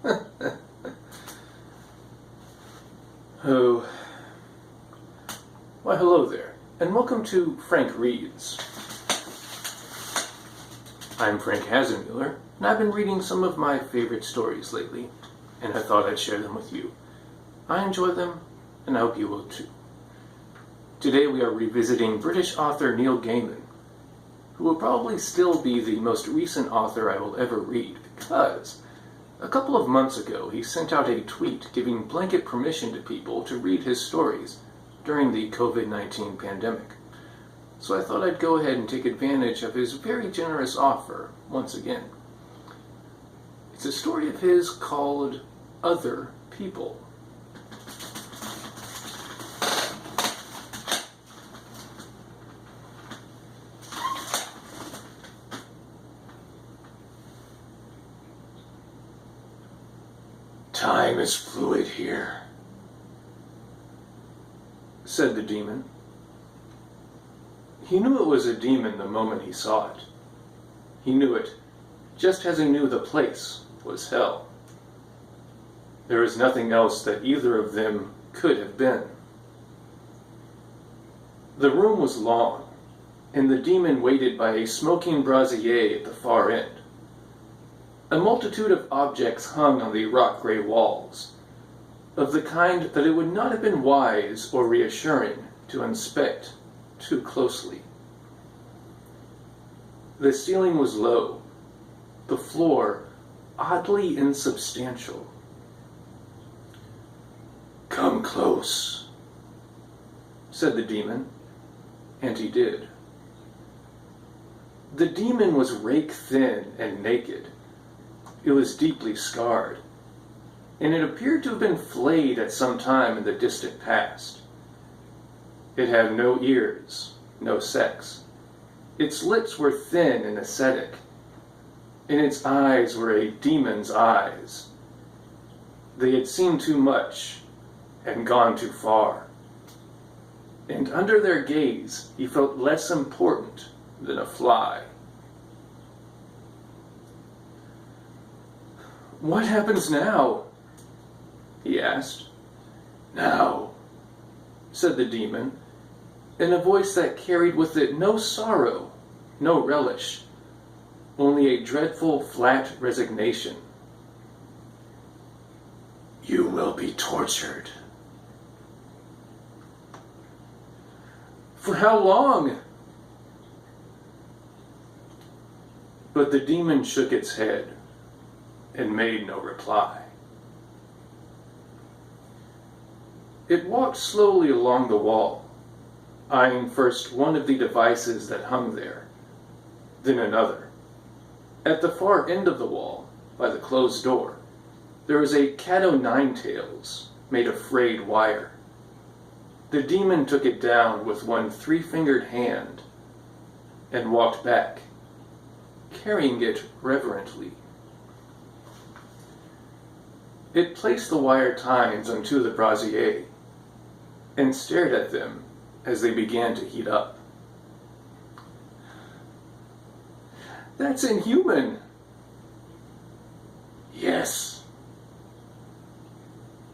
Oh, why hello there, and welcome to Frank Reads. I'm Frank Hasenmuller, and I've been reading some of my favorite stories lately, and I thought I'd share them with you. I enjoy them, and I hope you will too. Today we are revisiting British author Neil Gaiman, who will probably still be the most recent author I will ever read, because a couple of months ago he sent out a tweet giving blanket permission to people to read his stories during the COVID-19 pandemic. So I thought I'd go ahead and take advantage of his very generous offer once again. It's a story of his called Other People. Time is fluid here, said the demon. He knew it was a demon the moment he saw it. He knew it just as he knew the place was hell. There was nothing else that either of them could have been. The room was long, and the demon waited by a smoking brazier at the far end. A multitude of objects hung on the rock-gray walls, of the kind that it would not have been wise or reassuring to inspect too closely. The ceiling was low, the floor oddly insubstantial. "Come close," said the demon, and he did. The demon was rake-thin and naked. It was deeply scarred, and it appeared to have been flayed at some time in the distant past. It had no ears, no sex. Its lips were thin and ascetic, and its eyes were a demon's eyes. They had seen too much and gone too far, and under their gaze he felt less important than a fly. "What happens now?" he asked. "Now," said the demon, in a voice that carried with it no sorrow, no relish, only a dreadful, flat resignation. "you will be tortured." "For how long?" But the demon shook its head and made no reply. It walked slowly along the wall, eyeing first one of the devices that hung there, then another. At the far end of the wall, by the closed door, there was a cat-o'-nine-tails made of frayed wire. The demon took it down with one three-fingered hand and walked back, carrying it reverently. It placed the wire tines onto the brazier and stared at them as they began to heat up. "That's inhuman." "Yes."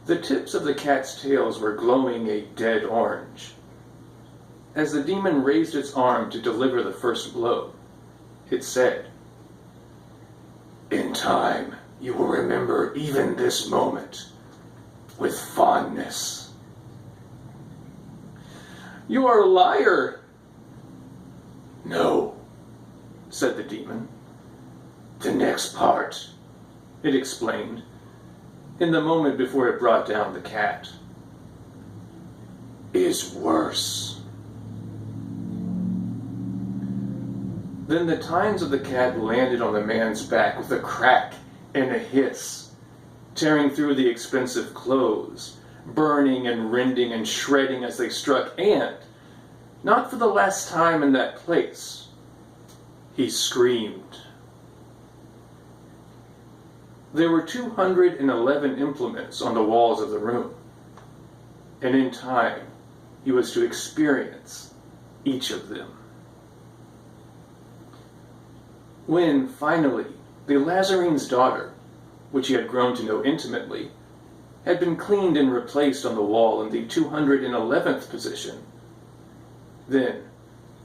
The tips of the cat's tails were glowing a dead orange. As the demon raised its arm to deliver the first blow, it said, "In time, you will remember even this moment with fondness." "You are a liar." "No," said the demon. "the next part," it explained, in the moment before it brought down the cat, "is worse." Then the tines of the cat landed on the man's back with a crack and a hiss, tearing through the expensive clothes, burning and rending and shredding as they struck, and, not for the last time in that place, he screamed. There were 211 implements on the walls of the room, and in time he was to experience each of them. When, finally, the Lazarene's daughter, which he had grown to know intimately, had been cleaned and replaced on the wall in the 211th position. Then,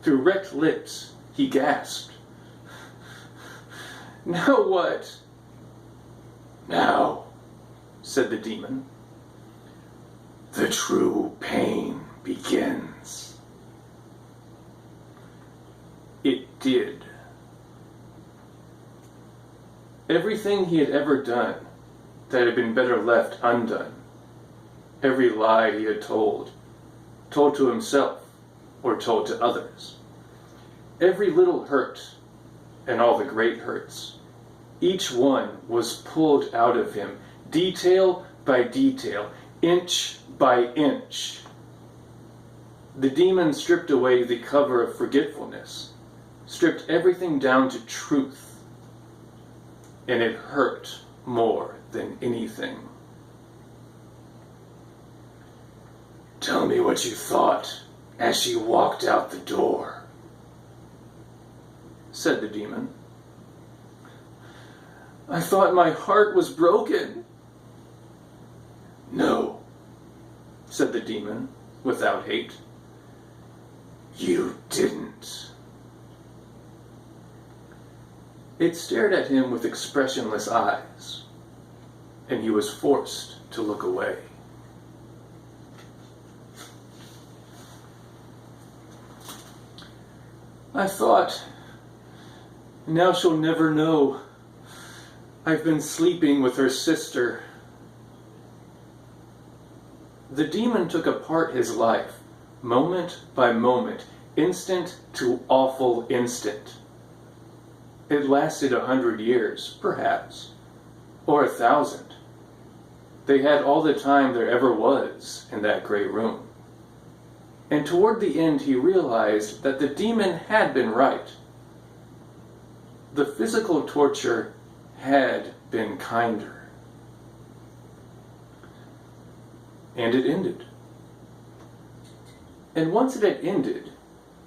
through wrecked lips, he gasped, "Now what?" "Now," said the demon, "the true pain begins." It did. Everything he had ever done that had been better left undone, every lie he had told to himself or told to others, every little hurt and all the great hurts, each one was pulled out of him, detail by detail, inch by inch. The demon stripped away the cover of forgetfulness, stripped everything down to truth, and it hurt more than anything. "Tell me what you thought as she walked out the door," said the demon. "I thought my heart was broken." "No," said the demon, without hate. "You didn't." It stared at him with expressionless eyes, and he was forced to look away. "I thought, now she'll never know. I've been sleeping with her sister." The demon took apart his life, moment by moment, instant to awful instant. It lasted 100 years, perhaps, or 1,000. They had all the time there ever was in that gray room. And toward the end he realized that the demon had been right. The physical torture had been kinder. And it ended. And once it had ended,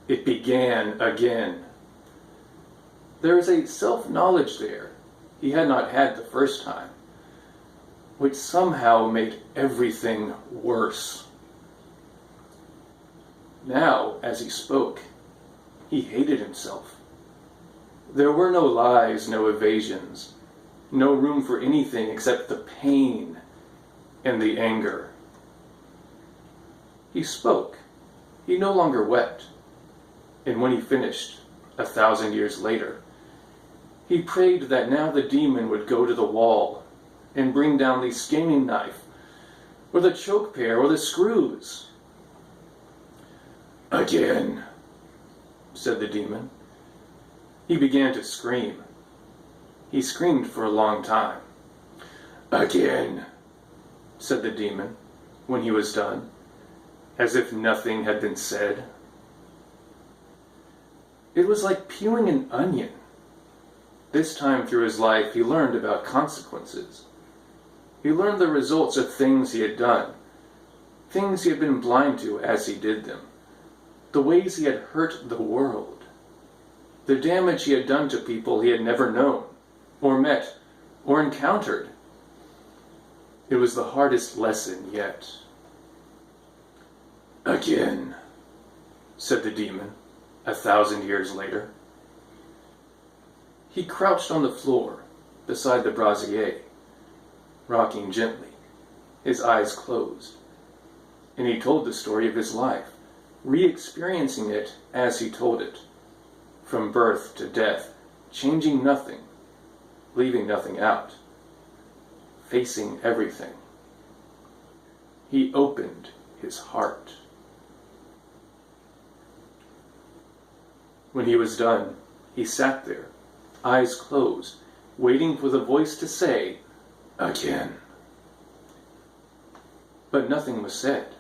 it began again. There is a self-knowledge there he had not had the first time, which somehow made everything worse. Now, as he spoke, he hated himself. There were no lies, no evasions, no room for anything except the pain and the anger. He spoke. He no longer wept. And when he finished, 1,000 years later, he prayed that now the demon would go to the wall and bring down the scaning knife, or the choke pear, or the screws. "Again," said the demon. He began to scream. He screamed for a long time. "Again," said the demon, when he was done, as if nothing had been said. It was like peeling an onion. This time through his life, he learned about consequences. He learned the results of things he had done, things he had been blind to as he did them, the ways he had hurt the world, the damage he had done to people he had never known, or met, or encountered. It was the hardest lesson yet. "Again," said the demon, 1,000 years later. He crouched on the floor beside the brazier, rocking gently, his eyes closed, and he told the story of his life, re-experiencing it as he told it, from birth to death, changing nothing, leaving nothing out, facing everything. He opened his heart. When he was done, he sat there, eyes closed, waiting for the voice to say, "Again." But nothing was said.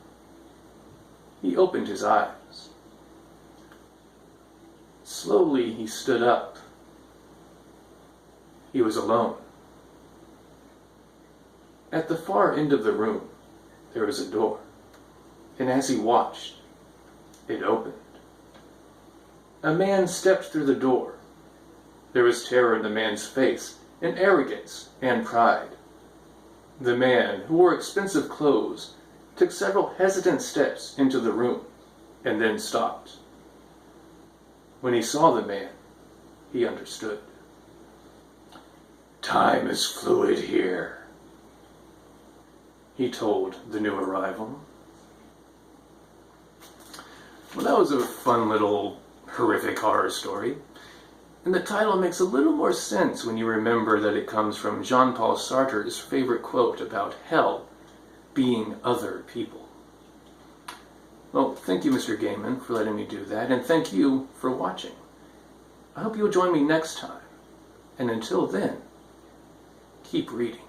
He opened his eyes. Slowly he stood up. He was alone. At the far end of the room, there was a door, and as he watched, it opened. A man stepped through the door. There was terror in the man's face, in arrogance and pride. The man, who wore expensive clothes, took several hesitant steps into the room and then stopped. When he saw the man, he understood. Time is fluid here, he told the new arrival. Well, that was a fun little horrific horror story. And the title makes a little more sense when you remember that it comes from Jean-Paul Sartre's favorite quote about hell being other people. Well, thank you, Mr. Gaiman, for letting me do that, and thank you for watching. I hope you'll join me next time. And until then, keep reading.